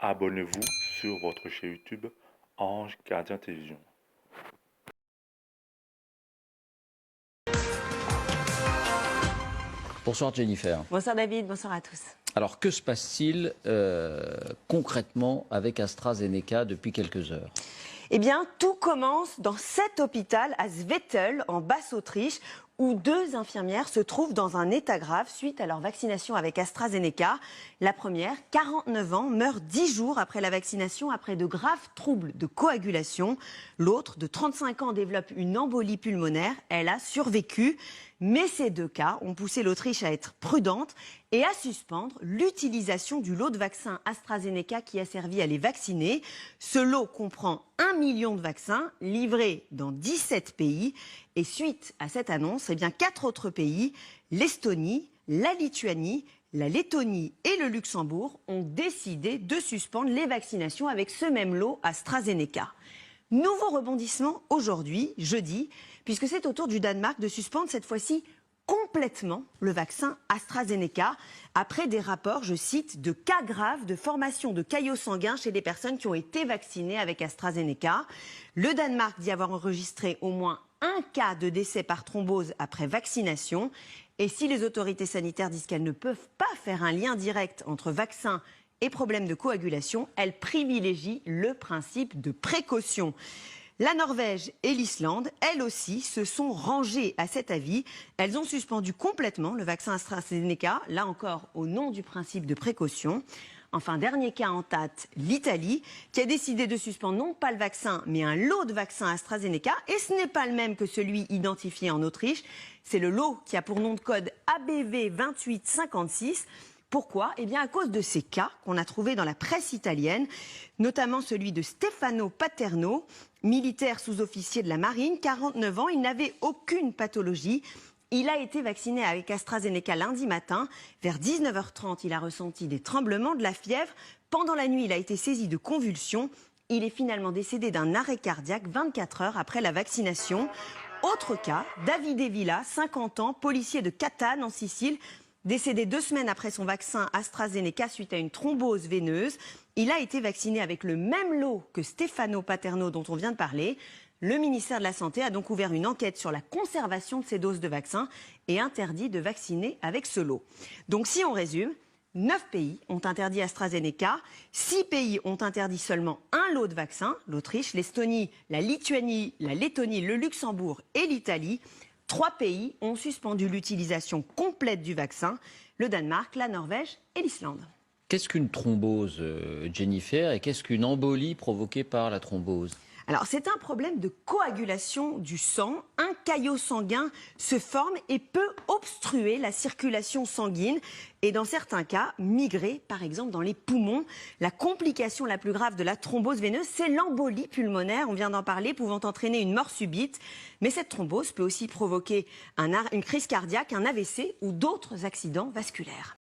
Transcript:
Abonnez-vous sur votre chaîne YouTube Ange Gardien Télévision. Bonsoir Jennifer. Bonsoir David, bonsoir à tous. Alors que se passe-t-il concrètement avec AstraZeneca depuis quelques heures ? Eh bien, tout commence dans cet hôpital à Zwettl, en Basse-Autriche, où 2 infirmières se trouvent dans un état grave suite à leur vaccination avec AstraZeneca. La première, 49 ans, meurt 10 jours après la vaccination après de graves troubles de coagulation. L'autre, de 35 ans, développe une embolie pulmonaire. Elle a survécu. Mais ces 2 cas ont poussé l'Autriche à être prudente et à suspendre l'utilisation du lot de vaccins AstraZeneca qui a servi à les vacciner. Ce lot comprend 1 million de vaccins livrés dans 17 pays. Et suite à cette annonce, 4 autres pays, l'Estonie, la Lituanie, la Lettonie et le Luxembourg, ont décidé de suspendre les vaccinations avec ce même lot AstraZeneca. Nouveau rebondissement aujourd'hui, jeudi, puisque c'est au tour du Danemark de suspendre cette fois-ci complètement le vaccin AstraZeneca, après des rapports, je cite, de cas graves de formation de caillots sanguins chez les personnes qui ont été vaccinées avec AstraZeneca. Le Danemark dit avoir enregistré au moins 1 cas de décès par thrombose après vaccination. Et si les autorités sanitaires disent qu'elles ne peuvent pas faire un lien direct entre vaccin et problèmes de coagulation, elles privilégient le principe de précaution. La Norvège et l'Islande, elles aussi, se sont rangées à cet avis. Elles ont suspendu complètement le vaccin AstraZeneca, là encore au nom du principe de précaution. Enfin, dernier cas en tête, l'Italie, qui a décidé de suspendre non pas le vaccin, mais un lot de vaccins AstraZeneca. Et ce n'est pas le même que celui identifié en Autriche. C'est le lot qui a pour nom de code ABV 2856. Pourquoi ? Eh bien, à cause de ces cas qu'on a trouvés dans la presse italienne, notamment celui de Stefano Paterno, militaire sous-officier de la marine, 49 ans, il n'avait aucune pathologie. Il a été vacciné avec AstraZeneca lundi matin. Vers 19h30, il a ressenti des tremblements, de la fièvre. Pendant la nuit, il a été saisi de convulsions. Il est finalement décédé d'un arrêt cardiaque 24 heures après la vaccination. Autre cas, Davide Villa, 50 ans, policier de Catane en Sicile, décédé 2 semaines après son vaccin AstraZeneca suite à une thrombose veineuse. Il a été vacciné avec le même lot que Stefano Paterno dont on vient de parler. Le ministère de la Santé a donc ouvert une enquête sur la conservation de ces doses de vaccins et interdit de vacciner avec ce lot. Donc si on résume, 9 pays ont interdit AstraZeneca, 6 pays ont interdit seulement un lot de vaccins, l'Autriche, l'Estonie, la Lituanie, la Lettonie, le Luxembourg et l'Italie. 3 pays ont suspendu l'utilisation complète du vaccin, le Danemark, la Norvège et l'Islande. Qu'est-ce qu'une thrombose, Jennifer, et qu'est-ce qu'une embolie provoquée par la thrombose ? Alors, c'est un problème de coagulation du sang. Un caillot sanguin se forme et peut obstruer la circulation sanguine et, dans certains cas, migrer, par exemple, dans les poumons. La complication la plus grave de la thrombose veineuse, c'est l'embolie pulmonaire, on vient d'en parler, pouvant entraîner une mort subite. Mais cette thrombose peut aussi provoquer une crise cardiaque, un AVC ou d'autres accidents vasculaires.